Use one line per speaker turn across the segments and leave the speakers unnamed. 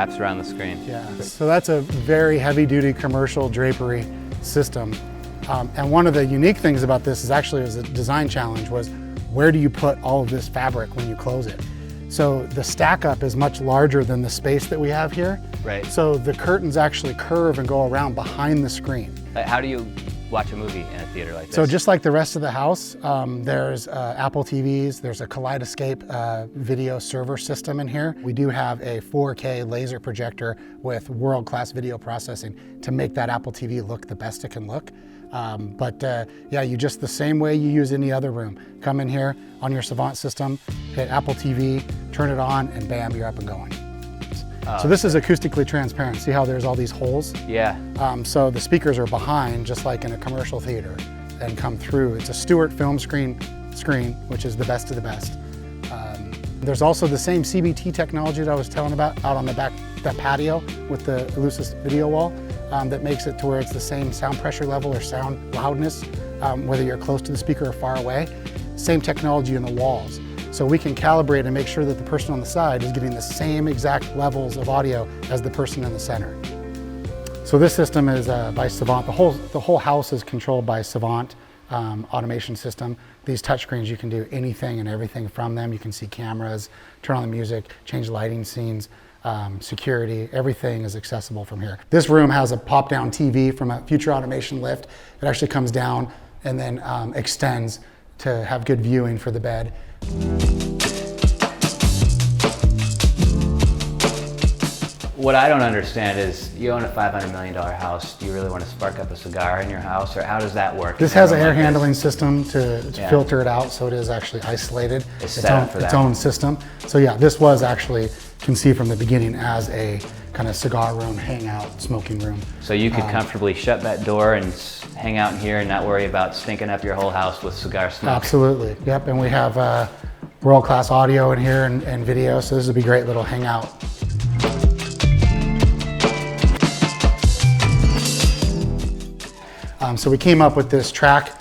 wraps around the screen.
Yeah, so that's a very heavy-duty commercial drapery system. And one of the unique things about this is actually, as a design challenge, was where do you put all of this fabric when you close it? So the stack up is much larger than the space that we have here.
Right.
So the curtains actually curve and go around behind the screen.
How do you watch a movie in a theater like this?
So just like the rest of the house, there's Apple TVs, there's a Kaleidoscape video server system in here. We do have a 4K laser projector with world-class video processing to make that Apple TV look the best it can look. Yeah, you just the same way you use any other room. Come in here on your Savant system, hit Apple TV, turn it on, and bam, you're up and going. So this is acoustically transparent. See how there's all these holes?
Yeah.
So the speakers are behind, just like in a commercial theater, and come through. It's a Stewart Filmscreen screen, which is the best of the best. There's also the same CBT technology that I was telling about out on the back, that patio with the Eleusis video wall, that makes it to where it's the same sound pressure level or sound loudness, whether you're close to the speaker or far away. Same technology in the walls. So we can calibrate and make sure that the person on the side is getting the same exact levels of audio as the person in the center. So this system is by Savant. The whole house is controlled by Savant automation system. These touchscreens, you can do anything and everything from them. You can see cameras, turn on the music, change lighting scenes, security, everything is accessible from here. This room has a pop-down TV from a future automation lift. It actually comes down and then extends to have good viewing for the bed.
What I don't understand is, you own a $500 million house. Do you really want to spark up a cigar in your house, or how does that work?
This has an air handling system to filter it out, so it is actually isolated.
It's set up for that.
Its own system. So yeah, this was actually conceived from the beginning as a kind of cigar room, hangout, smoking room.
So you could comfortably shut that door and hang out in here and not worry about stinking up your whole house with cigar smoke.
Absolutely, yep, and we have world-class audio in here and video, so this would be a great little hangout. So we came up with this track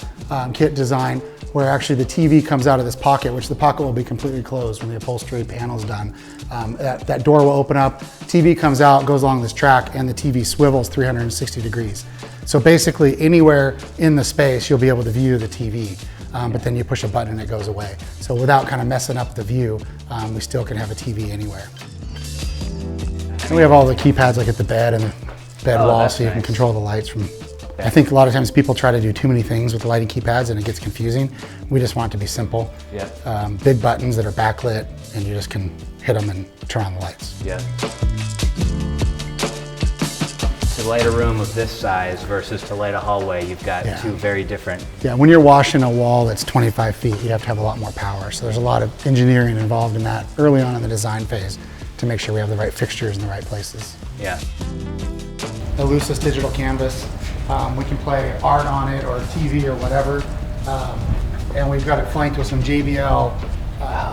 kit design where actually the TV comes out of this pocket, which the pocket will be completely closed when the upholstery panel's done. That door will open up, TV comes out, goes along this track, and the TV swivels 360 degrees. So basically anywhere in the space, you'll be able to view the TV, but then you push a button and it goes away. So without kind of messing up the view, we still can have a TV anywhere. And we have all the keypads like at the bed and the bed wall, so you can control the lights from. I think a lot of times people try to do too many things with the lighting keypads and it gets confusing. We just want it to be simple.
Yeah.
Big buttons that are backlit, and you just can hit them and turn on the lights.
Yeah. To light a room of this size versus to light a hallway, you've got two very different.
Yeah, when you're washing a wall that's 25 feet, you have to have a lot more power. So there's a lot of engineering involved in that early on in the design phase to make sure we have the right fixtures in the right places.
Yeah.
Eleusis digital canvas. We can play art on it or TV or whatever. And we've got it flanked with some JBL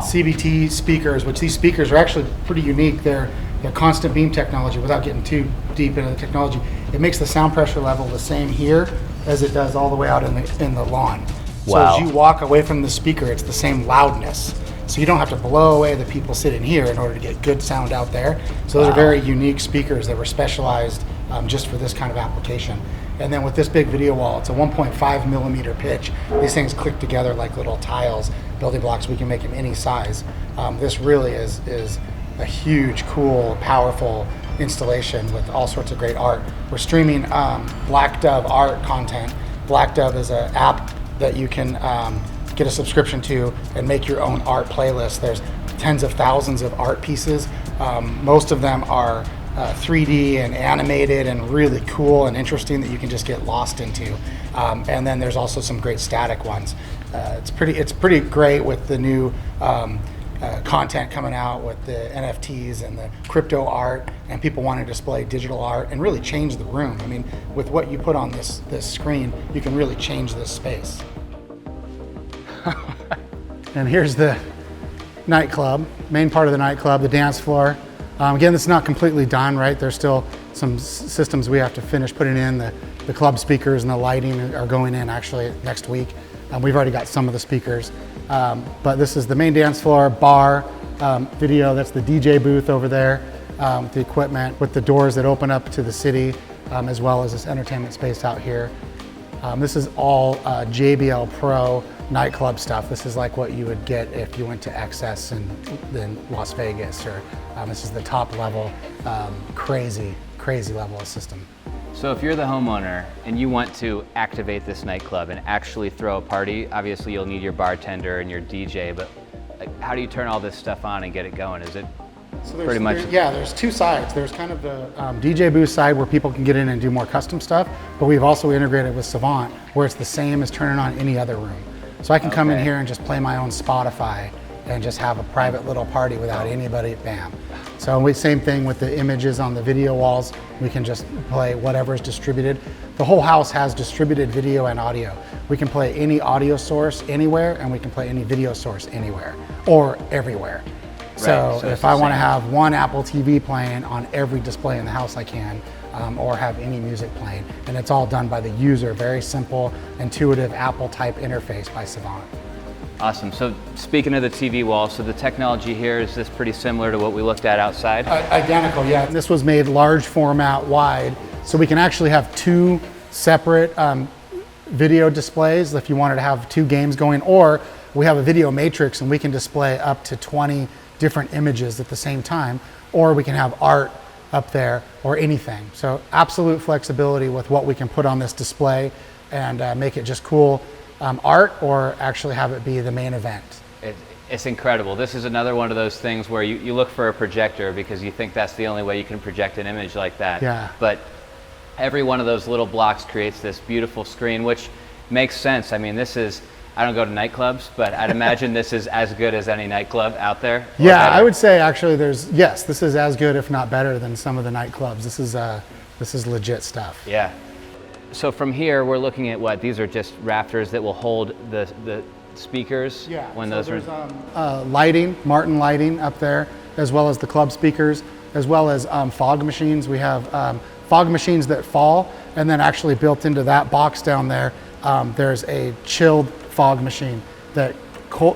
CBT speakers, which these speakers are actually pretty unique. They're constant beam technology. Without getting too deep into the technology, it makes the sound pressure level the same here as it does all the way out in the lawn. So as you walk away from the speaker, it's the same loudness. So you don't have to blow away the people sitting here in order to get good sound out there. So those are very unique speakers that were specialized just for this kind of application. And then with this big video wall, it's a 1.5 millimeter pitch. These things click together like little tiles, building blocks. We can make them any size. This really is a huge, cool, powerful installation with all sorts of great art. We're streaming Black Dove art content. Black Dove is an app that you can get a subscription to and make your own art playlist. There's tens of thousands of art pieces. Most of them are 3D and animated and really cool and interesting that you can just get lost into. And then there's also some great static ones. It's pretty great with the new content coming out with the NFTs and the crypto art, and people want to display digital art and really change the room. I mean, with what you put on this screen, you can really change this space. And here's the nightclub, main part of the nightclub, the dance floor. Again, it's not completely done, right? There's still some systems we have to finish putting in. The club speakers and the lighting are going in actually next week. We've already got some of the speakers. But this is the main dance floor, bar, video. That's the DJ booth over there. the equipment with the doors that open up to the city, as well as this entertainment space out here. This is all JBL Pro nightclub stuff. This is like what you would get if you went to XS in Las Vegas, or this is the top level, crazy level of system.
So if you're the homeowner and you want to activate this nightclub and actually throw a party, obviously you'll need your bartender and your DJ, but like, how do you turn all this stuff on and get it going? Is it pretty much?
Yeah, there's two sides. There's kind of the DJ booth side where people can get in and do more custom stuff, but we've also integrated with Savant where it's the same as turning on any other room. So I can come in here and just play my own Spotify and just have a private little party without anybody, bam. So same thing with the images on the video walls. We can just play whatever is distributed. The whole house has distributed video and audio. We can play any audio source anywhere, and we can play any video source anywhere or everywhere. So if I want to have one Apple TV playing on every display in the house, I can, or have any music playing. And it's all done by the user. Very simple, intuitive Apple type interface by Savant.
Awesome. So speaking of the TV wall, so the technology here, is this pretty similar to what we looked at outside?
Identical, yeah. This was made large format wide, so we can actually have two separate video displays if you wanted to have two games going, or we have a video matrix and we can display up to 20 different images at the same time, or we can have art up there or anything. So absolute flexibility with what we can put on this display and make it just cool art, or actually have it be the main event.
It's incredible. This is another one of those things where you look for a projector because you think that's the only way you can project an image like that.
Yeah.
But every one of those little blocks creates this beautiful screen, which makes sense. I mean, this is, I don't go to nightclubs, but I'd imagine this is as good as any nightclub out there.
Yeah, I would say actually yes, this is as good, if not better, than some of the nightclubs. This is legit stuff.
Yeah. So from here, we're looking at what? These are just rafters that will hold the speakers?
Yeah,
when
so
those
there's lighting, Martin lighting up there, as well as the club speakers, as well as fog machines. We have fog machines that fall, and then actually built into that box down there, there's a chilled fog machine that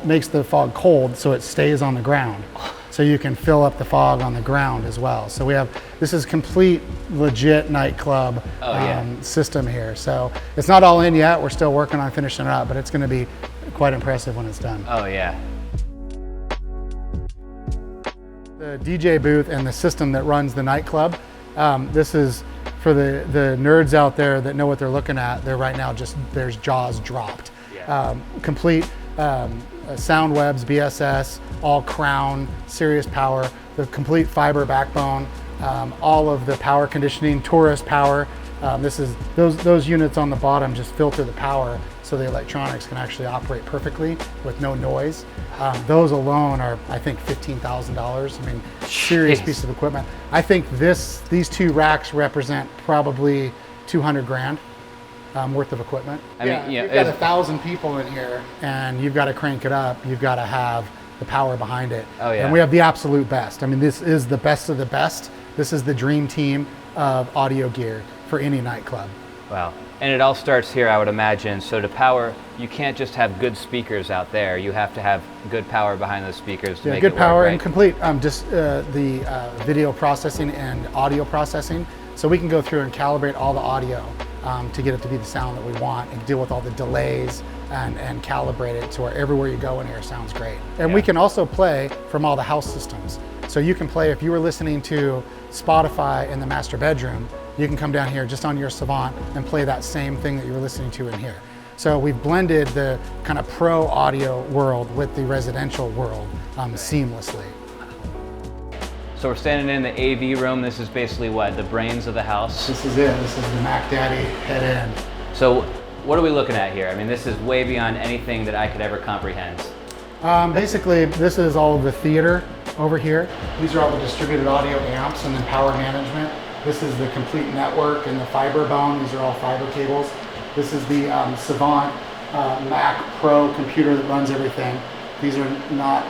makes the fog cold so it stays on the ground. So you can fill up the fog on the ground as well. So this is complete legit nightclub system here. So it's not all in yet. We're still working on finishing it up, but it's gonna be quite impressive when it's done.
Oh yeah.
The DJ booth and the system that runs the nightclub, this is for the nerds out there that know what they're looking at. They're right now there's jaws dropped. Yeah. Complete sound webs, BSS, all Crown, Sirius power, the complete fiber backbone, all of the power conditioning, Taurus power. Those units on the bottom just filter the power so the electronics can actually operate perfectly with no noise. Those alone are, I think, $15,000. I mean, serious piece of equipment. I think these two racks represent probably 200 grand. Worth of equipment. I mean, you've got 1,000 people in here and you've got to crank it up. You've got to have the power behind it.
Oh yeah.
And we have the absolute best. I mean, this is the best of the best. This is the dream team of audio gear for any nightclub.
Wow. And it all starts here, I would imagine. So to power, you can't just have good speakers out there. You have to have good power behind those speakers to make
good
it
power
work, right?
and complete the video processing and audio processing. So we can go through and calibrate all the audio to get it to be the sound that we want, and deal with all the delays and calibrate it to where everywhere you go in here sounds great. And we can also play from all the house systems. So you can play, if you were listening to Spotify in the master bedroom, you can come down here just on your Savant and play that same thing that you were listening to in here. So we've blended the kind of pro audio world with the residential world seamlessly.
So we're standing in the AV room. This is basically what? The brains of the house?
This is it. This is the Mac Daddy head end.
So what are we looking at here? I mean, this is way beyond anything that I could ever comprehend.
Basically, this is all of the theater over here. These are all the distributed audio amps and then power management. This is the complete network and the fiber bone. These are all fiber cables. This is the Savant Mac Pro computer that runs everything. These are not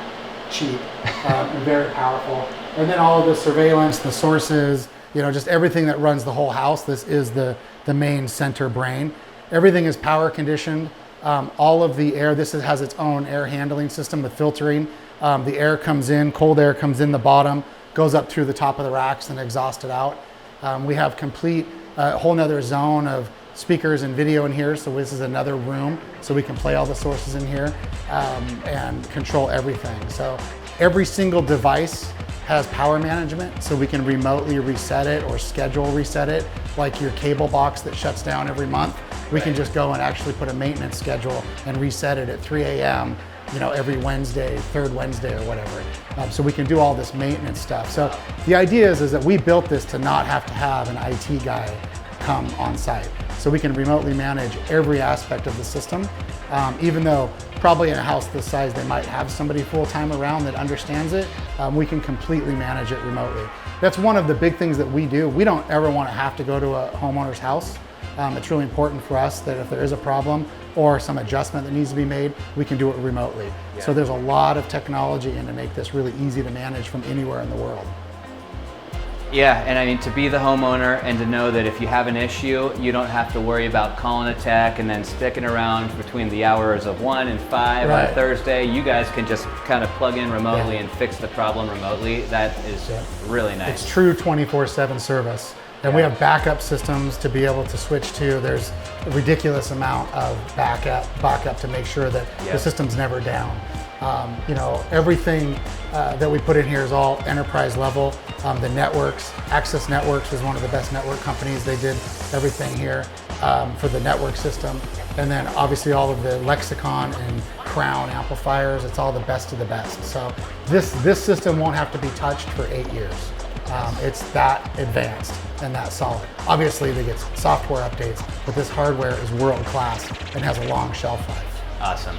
cheap and very powerful. And then all of the surveillance, the sources, just everything that runs the whole house. This is the main center brain. Everything is power conditioned. All of the air, has its own air handling system with filtering. The air comes in, cold air comes in the bottom, goes up through the top of the racks and exhausted out. We have complete, whole nother zone of speakers and video in here, so this is another room, so we can play all the sources in here and control everything. So every single device has power management, so we can remotely reset it or schedule reset it, like your cable box that shuts down every month. We can just go and actually put a maintenance schedule and reset it at 3 a.m. Every Wednesday, third Wednesday or whatever. So we can do all this maintenance stuff. So the idea is that we built this to not have to have an IT guy come on site. So we can remotely manage every aspect of the system, even though probably in a house this size they might have somebody full-time around that understands it, we can completely manage it remotely. That's one of the big things that we do. We don't ever want to have to go to a homeowner's house. It's really important for us that if there is a problem or some adjustment that needs to be made, we can do it remotely. Yeah. So there's a lot of technology in to make this really easy to manage from anywhere in the world.
Yeah, and I mean, to be the homeowner and to know that if you have an issue, you don't have to worry about calling a tech and then sticking around between the hours of 1 and 5 on Thursday. You guys can just kind of plug in remotely and fix the problem remotely. That is really nice.
It's true 24/7 service. And we have backup systems to be able to switch to. There's a ridiculous amount of backup to make sure that the system's never down. Everything that we put in here is all enterprise level. The networks, Access Networks is one of the best network companies. They did everything here for the network system. And then obviously all of the Lexicon and Crown amplifiers, it's all the best of the best. So this system won't have to be touched for 8 years. It's that advanced and that solid. Obviously they get software updates, but this hardware is world class and has a long shelf life.
Awesome.